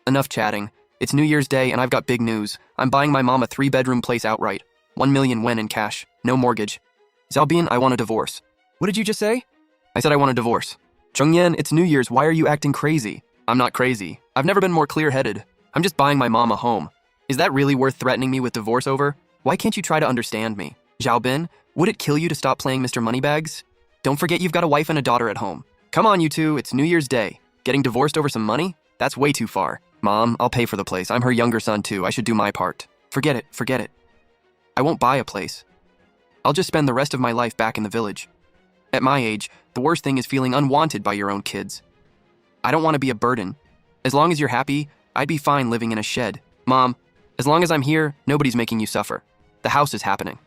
Enough chatting. It's New Year's Day and I've got big news. I'm buying my mom a 3-bedroom place outright. 1 million yuan in cash. No mortgage. Xiaobin, I want a divorce. What did you just say? I said I want a divorce. Zhengyan, it's New Year's. Why are you acting crazy? I'm not crazy. I've never been more clear-headed. I'm just buying my mom a home. Is that really worth threatening me with divorce over? Why can't you try to understand me? Xiaobin, would it kill you to stop playing Mr. Moneybags? Don't forget you've got a wife and a daughter at home. Come on, you two, it's New Year's Day. Getting divorced over some money? That's way too far. Mom, I'll pay for the place. I'm her younger son too. I should do my part. Forget it. I won't buy a place. I'll just spend the rest of my life back in the village. At my age, the worst thing is feeling unwanted by your own kids. I don't want to be a burden. As long as you're happy, I'd be fine living in a shed. Mom, as long as I'm here, nobody's making you suffer. The house is happening.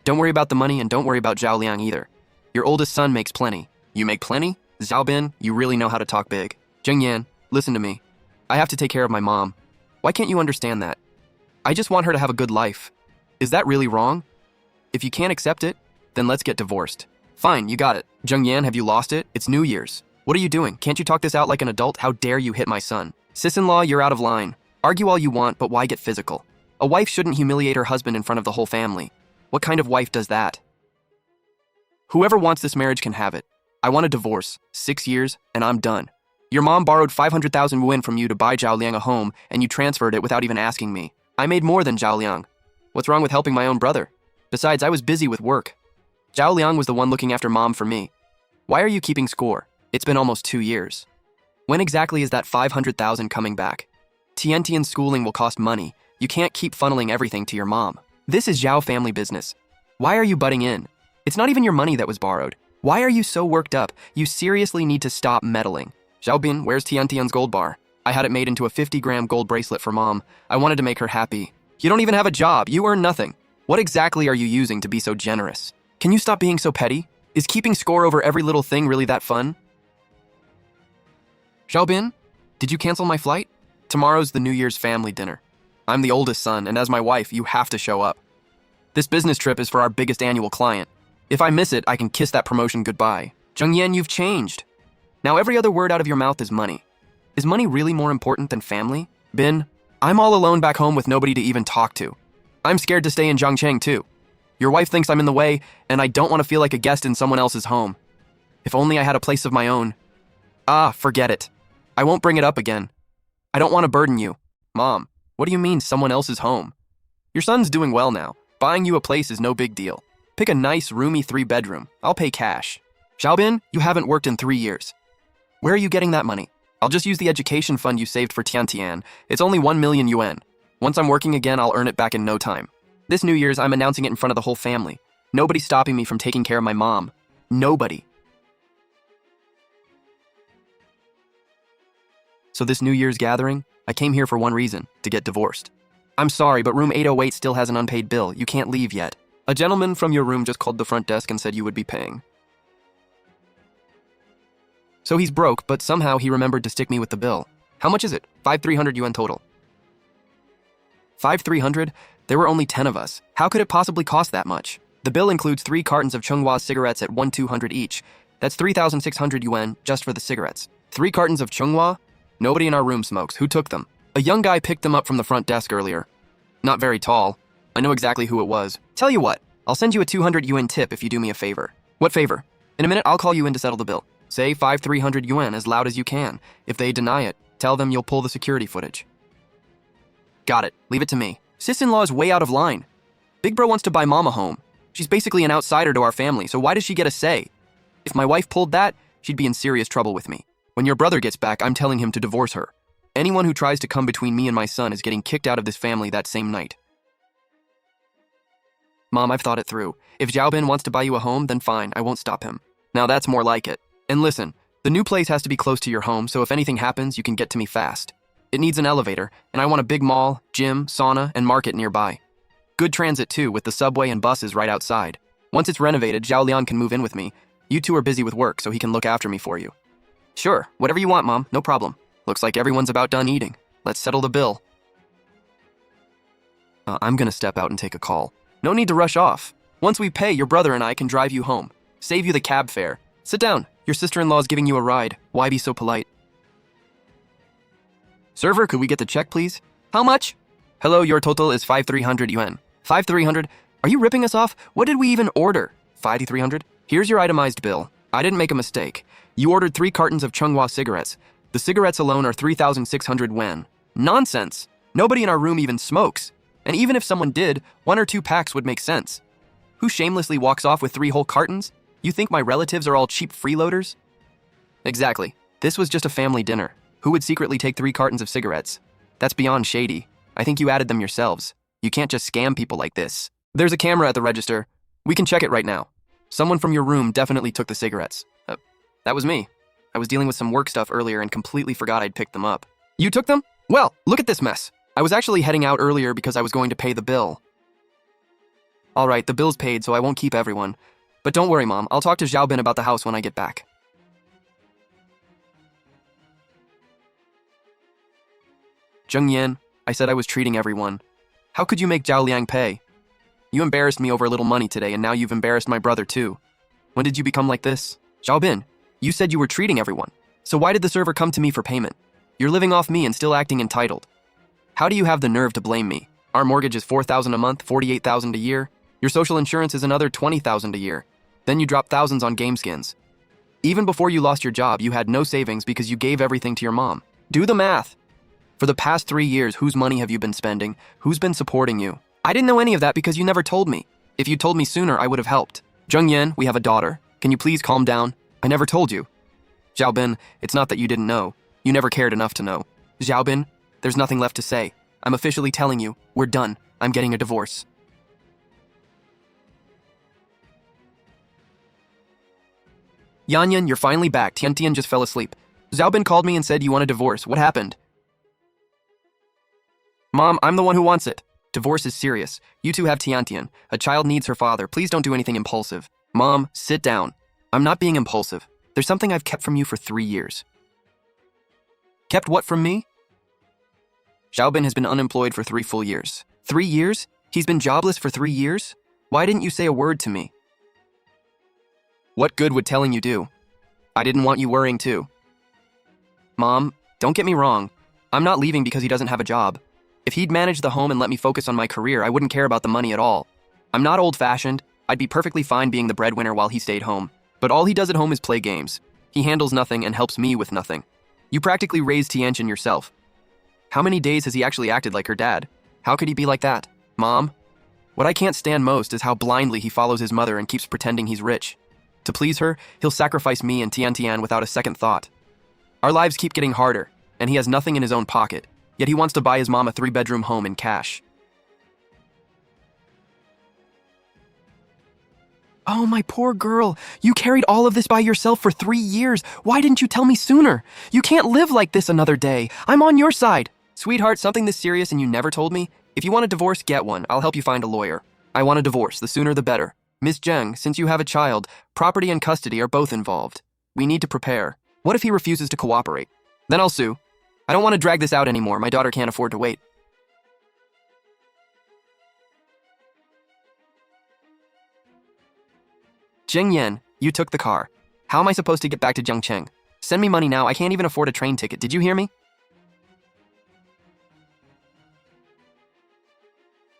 Don't worry about the money and don't worry about Zhao Liang either. Your oldest son makes plenty. You make plenty? Xiaobin, you really know how to talk big. Zhengyan, listen to me. I have to take care of my mom. Why can't you understand that? I just want her to have a good life. Is that really wrong? If you can't accept it, then let's get divorced. Fine, you got it. Zhengyan, have you lost it? It's New Year's. What are you doing? Can't you talk this out like an adult? How dare you hit my son? Sis-in-law, you're out of line. Argue all you want, but why get physical? A wife shouldn't humiliate her husband in front of the whole family. What kind of wife does that? Whoever wants this marriage can have it. I want a divorce, 6 years, and I'm done. Your mom borrowed 500,000 yuan from you to buy Zhao Liang a home, and you transferred it without even asking me. I made more than Zhao Liang. What's wrong with helping my own brother? Besides, I was busy with work. Zhao Liang was the one looking after mom for me. Why are you keeping score? It's been almost 2 years. When exactly is that 500,000 coming back? Tiantian's schooling will cost money. You can't keep funneling everything to your mom. This is Zhao family business. Why are you butting in? It's not even your money that was borrowed. Why are you so worked up? You seriously need to stop meddling. Xiaobin, where's Tiantian's gold bar? I had it made into a 50-gram gold bracelet for mom. I wanted to make her happy. You don't even have a job. You earn nothing. What exactly are you using to be so generous? Can you stop being so petty? Is keeping score over every little thing really that fun? Xiaobin, did you cancel my flight? Tomorrow's the New Year's family dinner. I'm the oldest son, and as my wife, you have to show up. This business trip is for our biggest annual client. If I miss it, I can kiss that promotion goodbye. Zhengyan, you've changed. Now every other word out of your mouth is money. Is money really more important than family? Bin, I'm all alone back home with nobody to even talk to. I'm scared to stay in Zhangcheng too. Your wife thinks I'm in the way, and I don't want to feel like a guest in someone else's home. If only I had a place of my own. Forget it. I won't bring it up again. I don't want to burden you. Mom, what do you mean someone else's home? Your son's doing well now. Buying you a place is no big deal. Pick a nice, roomy 3-bedroom. I'll pay cash. Xiaobin, you haven't worked in 3 years. Where are you getting that money? I'll just use the education fund you saved for Tiantian. It's only 1 million yuan. Once I'm working again, I'll earn it back in no time. This New Year's, I'm announcing it in front of the whole family. Nobody's stopping me from taking care of my mom. Nobody. So this New Year's gathering, I came here for one reason, to get divorced. I'm sorry, but room 808 still has an unpaid bill. You can't leave yet. A gentleman from your room just called the front desk and said you would be paying. So he's broke, but somehow he remembered to stick me with the bill. How much is it? 5,300 yuan total. 5,300? There were only 10 of us. How could it possibly cost that much? The bill includes 3 cartons of Chunghwa cigarettes at 1,200 each. That's 3,600 yuan just for the cigarettes. 3 cartons of Chunghwa? Nobody in our room smokes. Who took them? A young guy picked them up from the front desk earlier. Not very tall. I know exactly who it was. Tell you what, I'll send you a 200 yuan tip if you do me a favor. What favor? In a minute, I'll call you in to settle the bill. Say 5,300 yuan as loud as you can. If they deny it, tell them you'll pull the security footage. Got it. Leave it to me. Sis-in-law is way out of line. Big bro wants to buy mom a home. She's basically an outsider to our family, so why does she get a say? If my wife pulled that, she'd be in serious trouble with me. When your brother gets back, I'm telling him to divorce her. Anyone who tries to come between me and my son is getting kicked out of this family that same night. Mom, I've thought it through. If Xiaobin wants to buy you a home, then fine, I won't stop him. Now that's more like it. And listen, the new place has to be close to your home, so if anything happens, you can get to me fast. It needs an elevator, and I want a big mall, gym, sauna, and market nearby. Good transit too, with the subway and buses right outside. Once it's renovated, Zhao Liang can move in with me. You two are busy with work, so he can look after me for you. Sure, whatever you want, Mom, no problem. Looks like everyone's about done eating. Let's settle the bill. I'm gonna step out and take a call. No need to rush off. Once we pay, your brother and I can drive you home. Save you the cab fare. Sit down. Your sister-in-law is giving you a ride. Why be so polite? Server, could we get the check, please? How much? Hello, your total is 5,300 yuan. 5,300? Are you ripping us off? What did we even order? 5,300? Here's your itemized bill. I didn't make a mistake. You ordered 3 cartons of Chunghwa cigarettes. The cigarettes alone are 3,600 yuan. Nonsense. Nobody in our room even smokes. And even if someone did, 1 or 2 packs would make sense. Who shamelessly walks off with 3 whole cartons? You think my relatives are all cheap freeloaders? Exactly. This was just a family dinner. Who would secretly take 3 cartons of cigarettes? That's beyond shady. I think you added them yourselves. You can't just scam people like this. There's a camera at the register. We can check it right now. Someone from your room definitely took the cigarettes. That was me. I was dealing with some work stuff earlier and completely forgot I'd picked them up. You took them? Well, look at this mess. I was actually heading out earlier because I was going to pay the bill. All right, the bill's paid, so I won't keep everyone. But don't worry, Mom. I'll talk to Xiaobin about the house when I get back. Zheng Yan, I said I was treating everyone. How could you make Zhao Liang pay? You embarrassed me over a little money today, and now you've embarrassed my brother too. When did you become like this? Xiaobin, you said you were treating everyone. So why did the server come to me for payment? You're living off me and still acting entitled. How do you have the nerve to blame me? Our mortgage is 4,000 a month, 48,000 a year. Your social insurance is another 20,000 a year. Then you drop thousands on game skins. Even before you lost your job, you had no savings because you gave everything to your mom. Do the math. For the past 3 years, whose money have you been spending? Who's been supporting you? I didn't know any of that because you never told me. If you told me sooner, I would have helped. Zheng Yan, we have a daughter. Can you please calm down? I never told you. Xiaobin, it's not that you didn't know. You never cared enough to know. Xiaobin, there's nothing left to say. I'm officially telling you, we're done. I'm getting a divorce. Yanyan, you're finally back. Tiantian just fell asleep. Xiaobin called me and said you want a divorce. What happened? Mom, I'm the one who wants it. Divorce is serious. You two have Tiantian. A child needs her father. Please don't do anything impulsive. Mom, sit down. I'm not being impulsive. There's something I've kept from you for 3 years. Kept what from me? Xiaobin has been unemployed for 3 full years. 3 years? He's been jobless for 3 years? Why didn't you say a word to me? What good would telling you do? I didn't want you worrying too. Mom, don't get me wrong. I'm not leaving because he doesn't have a job. If he'd managed the home and let me focus on my career, I wouldn't care about the money at all. I'm not old-fashioned. I'd be perfectly fine being the breadwinner while he stayed home. But all he does at home is play games. He handles nothing and helps me with nothing. You practically raised Tiantian yourself. How many days has he actually acted like her dad? How could he be like that? Mom? What I can't stand most is how blindly he follows his mother and keeps pretending he's rich. To please her, he'll sacrifice me and Tiantian without a second thought. Our lives keep getting harder, and he has nothing in his own pocket, yet he wants to buy his mom a 3-bedroom home in cash. Oh, my poor girl. You carried all of this by yourself for 3 years. Why didn't you tell me sooner? You can't live like this another day. I'm on your side. Sweetheart, something this serious and you never told me? If you want a divorce, get one. I'll help you find a lawyer. I want a divorce. The sooner the better. Miss Zheng, since you have a child, property and custody are both involved. We need to prepare. What if he refuses to cooperate? Then I'll sue. I don't want to drag this out anymore. My daughter can't afford to wait. Zheng Yan, you took the car. How am I supposed to get back to Jiangcheng? Send me money now. I can't even afford a train ticket. Did you hear me?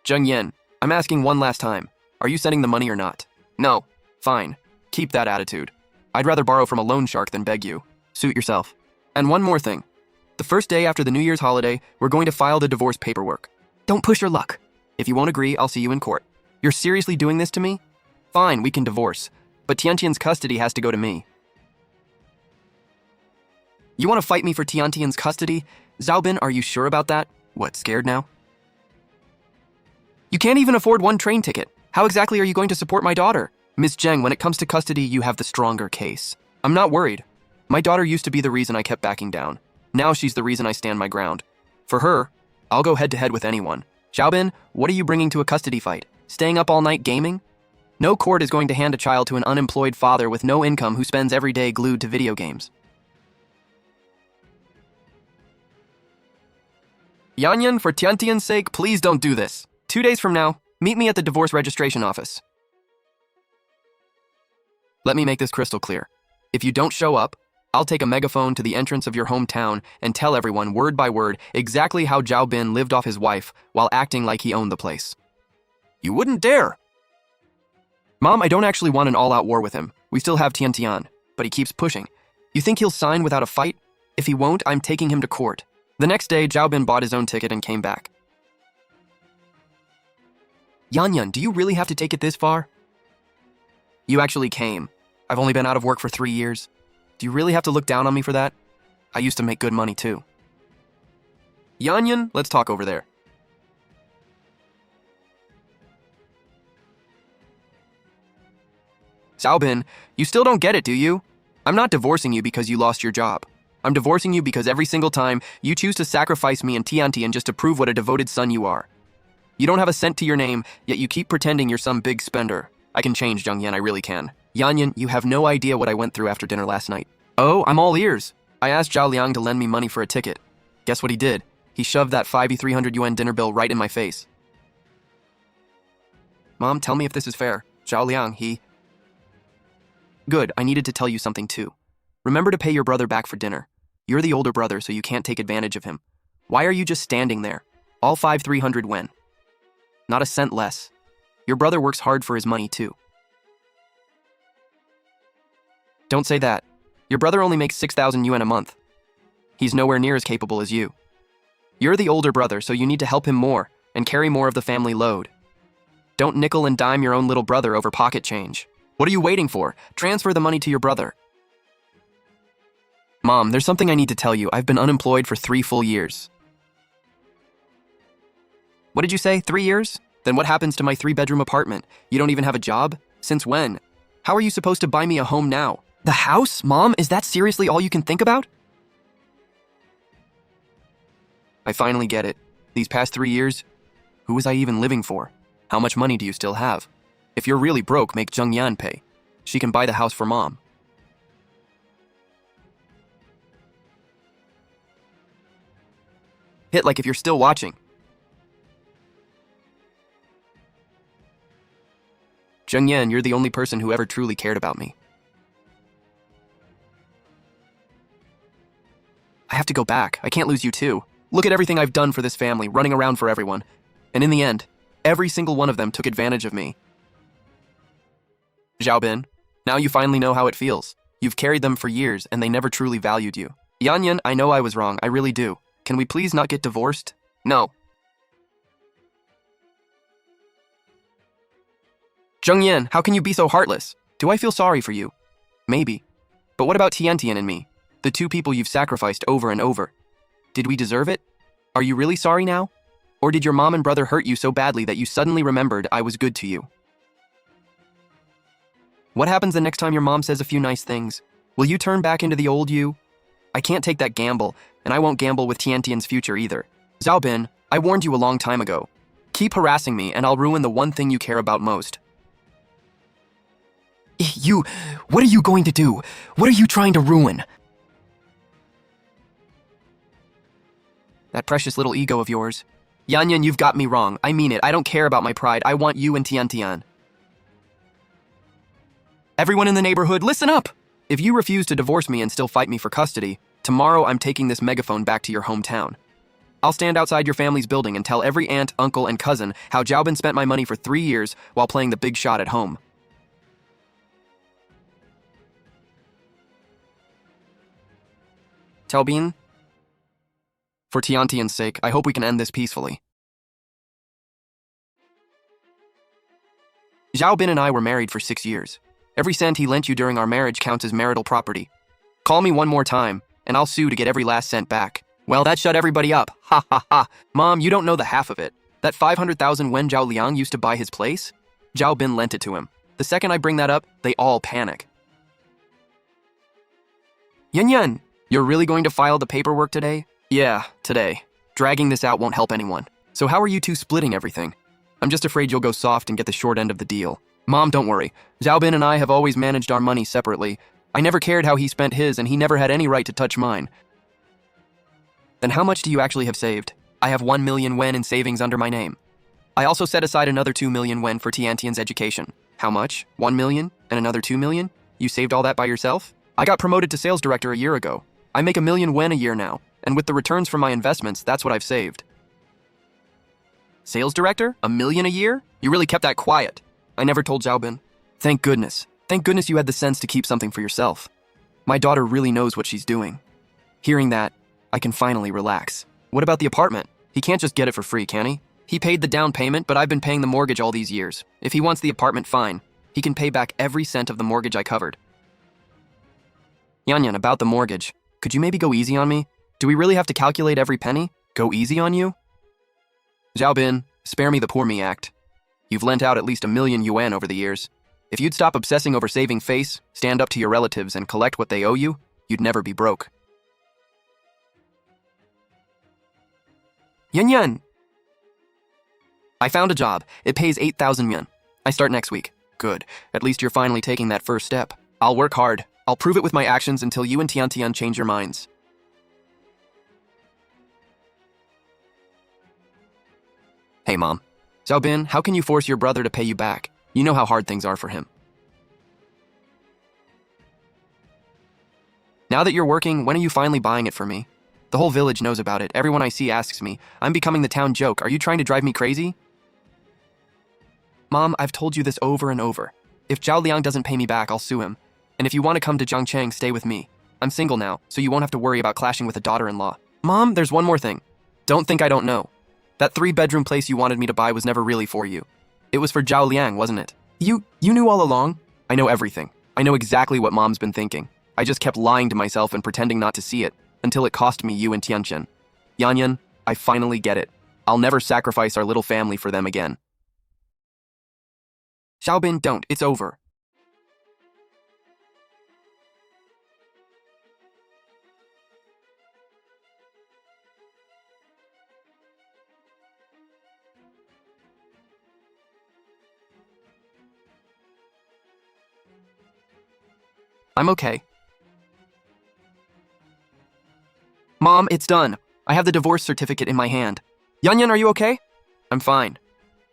Zheng Yan, I'm asking one last time. Are you sending the money or not? No. Fine. Keep that attitude. I'd rather borrow from a loan shark than beg you. Suit yourself. And one more thing. The first day after the New Year's holiday, we're going to file the divorce paperwork. Don't push your luck. If you won't agree, I'll see you in court. You're seriously doing this to me? Fine, we can divorce. But Tiantian's custody has to go to me. You want to fight me for Tiantian's custody? Xiaobin, are you sure about that? What, scared now? You can't even afford one train ticket. How exactly are you going to support my daughter? Miss Zheng, when it comes to custody, you have the stronger case. I'm not worried. My daughter used to be the reason I kept backing down. Now she's the reason I stand my ground. For her, I'll go head-to-head with anyone. Xiaobin, what are you bringing to a custody fight? Staying up all night gaming? No court is going to hand a child to an unemployed father with no income who spends every day glued to video games. Yanyan, for Tiantian's sake, please don't do this. 2 days from now, meet me at the divorce registration office. Let me make this crystal clear. If you don't show up, I'll take a megaphone to the entrance of your hometown and tell everyone word by word exactly how Zhao Bin lived off his wife while acting like he owned the place. You wouldn't dare! Mom, I don't actually want an all-out war with him. We still have Tian Tian, but he keeps pushing. You think he'll sign without a fight? If he won't, I'm taking him to court. The next day, Zhao Bin bought his own ticket and came back. Yan, do you really have to take it this far? You actually came. I've only been out of work for 3 years. Do you really have to look down on me for that? I used to make good money too. Yan, let's talk over there. Zhao Bin, you still don't get it, do you? I'm not divorcing you because you lost your job. I'm divorcing you because every single time you choose to sacrifice me and Tian Tian just to prove what a devoted son you are. You don't have a cent to your name, yet you keep pretending you're some big spender. I can change, Zheng Yan, I really can. Yan, you have no idea what I went through after dinner last night. Oh, I'm all ears. I asked Zhao Liang to lend me money for a ticket. Guess what he did? He shoved that 300 yuan dinner bill right in my face. Mom, tell me if this is fair. Zhao Liang, he... Good, I needed to tell you something too. Remember to pay your brother back for dinner. You're the older brother, so you can't take advantage of him. Why are you just standing there? All 300 yuan. Not a cent less. Your brother works hard for his money too. Don't say that. Your brother only makes 6,000 yuan a month. He's nowhere near as capable as you. You're the older brother, so you need to help him more and carry more of the family load. Don't nickel and dime your own little brother over pocket change. What are you waiting for? Transfer the money to your brother. Mom, there's something I need to tell you. I've been unemployed for 3 full years. What did you say, 3 years? Then what happens to my 3-bedroom apartment? You don't even have a job? Since when? How are you supposed to buy me a home now? The house? Mom, is that seriously all you can think about? I finally get it. These past 3 years, who was I even living for? How much money do you still have? If you're really broke, make Zheng Yan pay. She can buy the house for Mom. Hit like if you're still watching. Zheng Yan, you're the only person who ever truly cared about me. I have to go back. I can't lose you too. Look at everything I've done for this family, running around for everyone. And in the end, every single one of them took advantage of me. Zhao Bin, now you finally know how it feels. You've carried them for years and they never truly valued you. Yan, I know I was wrong, I really do. Can we please not get divorced? No. Zheng Yan, how can you be so heartless? Do I feel sorry for you? Maybe. But what about Tian Tian and me? The 2 people you've sacrificed over and over. Did we deserve it? Are you really sorry now? Or did your mom and brother hurt you so badly that you suddenly remembered I was good to you? What happens the next time your mom says a few nice things? Will you turn back into the old you? I can't take that gamble, and I won't gamble with Tian Tian's future either. Zhao Bin, I warned you a long time ago. Keep harassing me and I'll ruin the one thing you care about most. What are you going to do? What are you trying to ruin? That precious little ego of yours. Yan, you've got me wrong. I mean it. I don't care about my pride. I want you and Tian Tian. Everyone in the neighborhood, listen up! If you refuse to divorce me and still fight me for custody, tomorrow I'm taking this megaphone back to your hometown. I'll stand outside your family's building and tell every aunt, uncle, and cousin how Zhao Bin spent my money for 3 years while playing the big shot at home. Zhao Bin, for Tian Tian's sake, I hope we can end this peacefully. Zhao Bin and I were married for 6 years. Every cent he lent you during our marriage counts as marital property. Call me one more time, and I'll sue to get every last cent back. Well, that shut everybody up. Ha ha ha. Mom, you don't know the half of it. That 500,000 when Zhao Liang used to buy his place? Zhao Bin lent it to him. The second I bring that up, they all panic. Yan, you're really going to file the paperwork today? Yeah, today. Dragging this out won't help anyone. So how are you two splitting everything? I'm just afraid you'll go soft and get the short end of the deal. Mom, don't worry. Zhao Bin and I have always managed our money separately. I never cared how he spent his, and he never had any right to touch mine. Then how much do you actually have saved? I have 1 million yuan in savings under my name. I also set aside another 2 million yuan for Tian Tian's education. How much? 1 million? And another 2 million? You saved all that by yourself? I got promoted to sales director a year ago. I make 1 million yuan a year now, and with the returns from my investments, that's what I've saved. Sales director? 1 million a year? You really kept that quiet. I never told Xiaobin. Thank goodness. Thank goodness you had the sense to keep something for yourself. My daughter really knows what she's doing. Hearing that, I can finally relax. What about the apartment? He can't just get it for free, can he? He paid the down payment, but I've been paying the mortgage all these years. If he wants the apartment, fine. He can pay back every cent of the mortgage I covered. Yanyan, about the mortgage. Could you maybe go easy on me? Do we really have to calculate every penny? Go easy on you? Xiaobin, spare me the poor me act. You've lent out at least 1 million yuan over the years. If you'd stop obsessing over saving face, stand up to your relatives, and collect what they owe you, you'd never be broke. Yanyan! I found a job. It pays 8,000 yuan. I start next week. Good. At least you're finally taking that first step. I'll work hard. I'll prove it with my actions until you and Tiantian change your minds. Hey, Mom. Xiaobin, how can you force your brother to pay you back? You know how hard things are for him. Now that you're working, when are you finally buying it for me? The whole village knows about it. Everyone I see asks me. I'm becoming the town joke. Are you trying to drive me crazy? Mom, I've told you this over and over. If Zhao Liang doesn't pay me back, I'll sue him. And if you want to come to Zhangcheng, stay with me. I'm single now, so you won't have to worry about clashing with a daughter-in-law. Mom, there's one more thing. Don't think I don't know. That 3-bedroom place you wanted me to buy was never really for you. It was for Zhao Liang, wasn't it? You knew all along? I know everything. I know exactly what Mom's been thinking. I just kept lying to myself and pretending not to see it, until it cost me you and Tiantian. Yanyan, I finally get it. I'll never sacrifice our little family for them again. Xiaobin, don't. It's over. I'm okay. Mom, it's done. I have the divorce certificate in my hand. Yanyan, are you okay? I'm fine.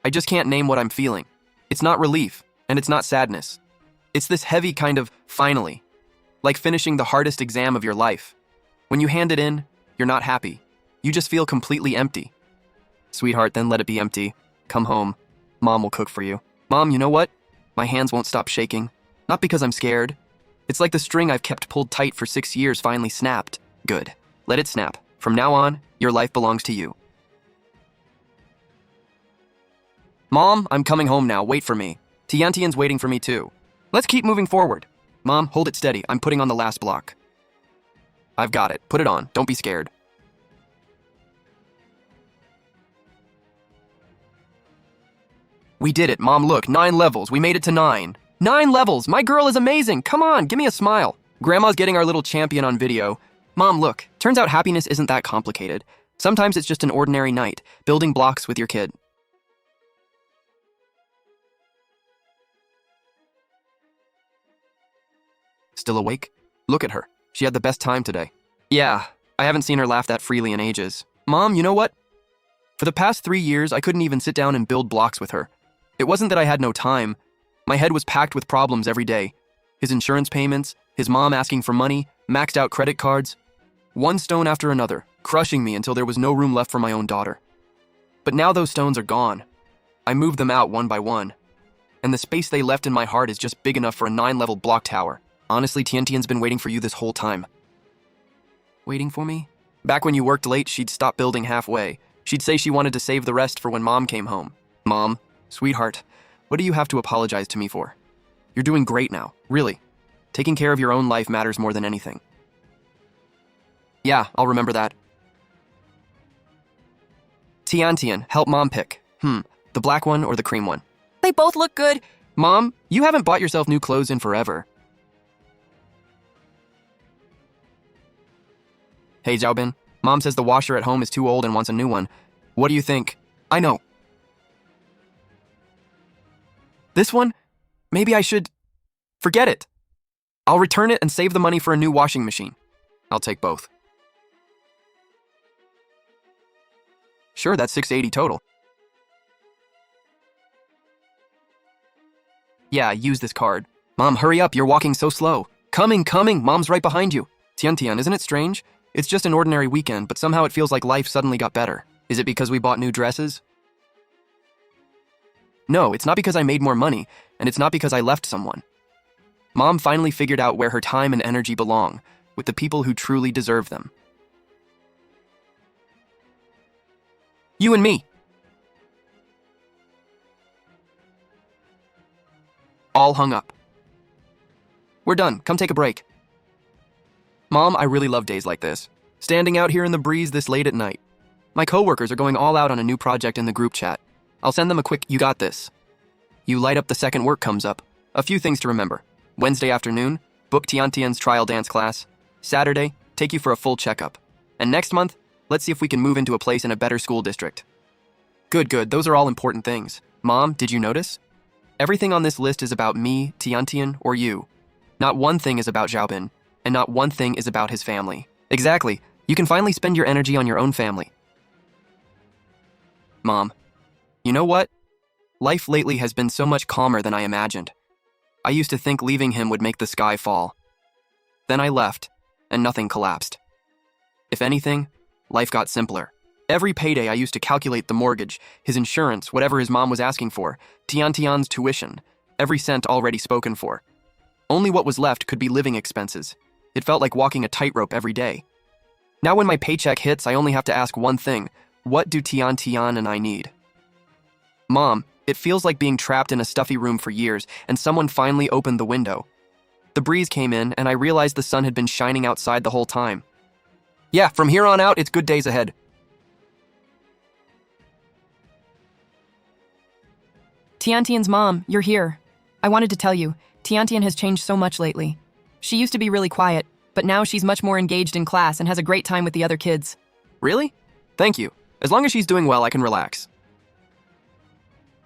I just can't name what I'm feeling. It's not relief, and it's not sadness. It's this heavy kind of finally, like finishing the hardest exam of your life. When you hand it in, you're not happy. You just feel completely empty. Sweetheart, then let it be empty. Come home. Mom will cook for you. Mom, you know what? My hands won't stop shaking. Not because I'm scared. It's like the string I've kept pulled tight for 6 years finally snapped. Good. Let it snap. From now on, your life belongs to you. Mom, I'm coming home now. Wait for me. Tiantian's waiting for me too. Let's keep moving forward. Mom, hold it steady. I'm putting on the last block. I've got it. Put it on. Don't be scared. We did it, Mom. Look, 9 levels. We made it to 9. 9 levels! My girl is amazing! Come on, give me a smile. Grandma's getting our little champion on video. Mom, look. Turns out happiness isn't that complicated. Sometimes it's just an ordinary night, building blocks with your kid. Still awake? Look at her. She had the best time today. Yeah, I haven't seen her laugh that freely in ages. Mom, you know what? For the past 3 years, I couldn't even sit down and build blocks with her. It wasn't that I had no time. My head was packed with problems every day. His insurance payments, his mom asking for money, maxed out credit cards. One stone after another, crushing me until there was no room left for my own daughter. But now those stones are gone. I moved them out one by one. And the space they left in my heart is just big enough for a 9-level block tower. Honestly, Tiantian's been waiting for you this whole time. Waiting for me? Back when you worked late, she'd stop building halfway. She'd say she wanted to save the rest for when Mom came home. Mom, sweetheart, what do you have to apologize to me for? You're doing great now, really. Taking care of your own life matters more than anything. Yeah, I'll remember that. Tiantian, help Mom pick. The black one or the cream one? They both look good. Mom, you haven't bought yourself new clothes in forever. Hey, Xiaobin. Mom says the washer at home is too old and wants a new one. What do you think? I know. This one? Maybe I should... Forget it. I'll return it and save the money for a new washing machine. I'll take both. Sure, that's 680 total. Yeah, use this card. Mom, hurry up, you're walking so slow. Coming, Mom's right behind you. Tian, isn't it strange? It's just an ordinary weekend, but somehow it feels like life suddenly got better. Is it because we bought new dresses? No, it's not because I made more money, and it's not because I left someone. Mom finally figured out where her time and energy belong, with the people who truly deserve them. You and me. All hung up. We're done. Come take a break. Mom, I really love days like this. Standing out here in the breeze this late at night. My coworkers are going all out on a new project in the group chat. I'll send them a quick, "You got this." You light up the second work comes up. A few things to remember. Wednesday afternoon, book Tian's trial dance class. Saturday, take you for a full checkup. And next month, let's see if we can move into a place in a better school district. Good, those are all important things. Mom, did you notice? Everything on this list is about me, Tian, or you. Not one thing is about Xiaobin, and not one thing is about his family. Exactly. You can finally spend your energy on your own family. Mom, you know what? Life lately has been so much calmer than I imagined. I used to think leaving him would make the sky fall. Then I left, and nothing collapsed. If anything, life got simpler. Every payday I used to calculate the mortgage, his insurance, whatever his mom was asking for, Tian's tuition, every cent already spoken for. Only what was left could be living expenses. It felt like walking a tightrope every day. Now when my paycheck hits, I only have to ask one thing. What do Tian and I need? Mom, it feels like being trapped in a stuffy room for years, and someone finally opened the window. The breeze came in, and I realized the sun had been shining outside the whole time. Yeah, from here on out, it's good days ahead. Tian's mom, you're here. I wanted to tell you, Tian has changed so much lately. She used to be really quiet, but now she's much more engaged in class and has a great time with the other kids. Really? Thank you. As long as she's doing well, I can relax.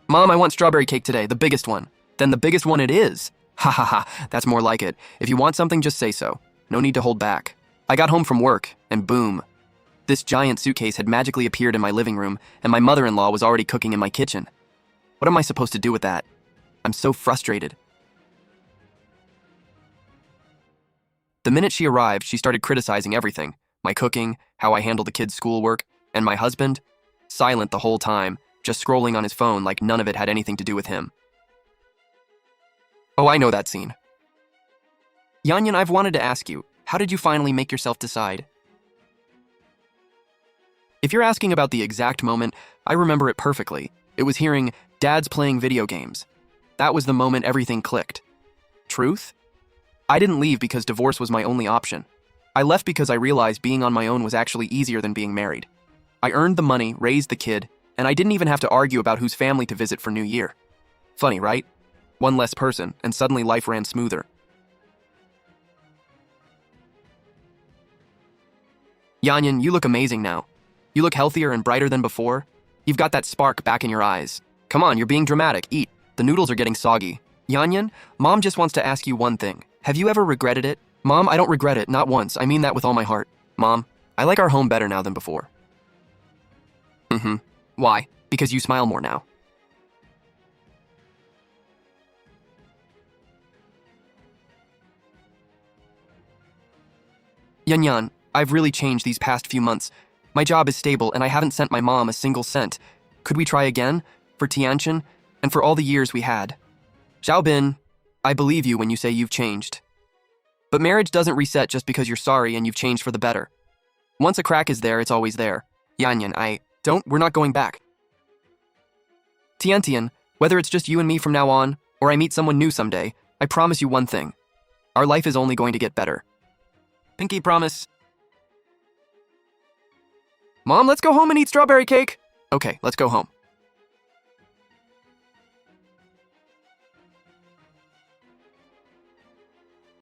Mom, I want strawberry cake today, the biggest one. Then the biggest one it is. Ha ha ha, that's more like it. If you want something, just say so. No need to hold back. I got home from work, and boom. This giant suitcase had magically appeared in my living room, and my mother-in-law was already cooking in my kitchen. What am I supposed to do with that? I'm so frustrated. The minute she arrived, she started criticizing everything. My cooking, how I handled the kids' schoolwork, and my husband, silent the whole time, just scrolling on his phone like none of it had anything to do with him. Oh, I know that scene. Yan, I've wanted to ask you, how did you finally make yourself decide? If you're asking about the exact moment, I remember it perfectly. It was hearing, "Dad's playing video games." That was the moment everything clicked. Truth? I didn't leave because divorce was my only option. I left because I realized being on my own was actually easier than being married. I earned the money, raised the kid, and I didn't even have to argue about whose family to visit for New Year. Funny, right? One less person, and suddenly life ran smoother. Yan, you look amazing now. You look healthier and brighter than before. You've got that spark back in your eyes. Come on, you're being dramatic. Eat. The noodles are getting soggy. Yan, Mom just wants to ask you one thing. Have you ever regretted it? Mom, I don't regret it, not once. I mean that with all my heart. Mom, I like our home better now than before. Why? Because you smile more now. Yan, I've really changed these past few months. My job is stable and I haven't sent my mom a single cent. Could we try again? For Tianchen? And for all the years we had. Xiaobin, I believe you when you say you've changed. But marriage doesn't reset just because you're sorry and you've changed for the better. Once a crack is there, it's always there. Yan, we're not going back. Tian, whether it's just you and me from now on, or I meet someone new someday, I promise you one thing. Our life is only going to get better. Pinky promise. Mom, let's go home and eat strawberry cake. Okay, let's go home.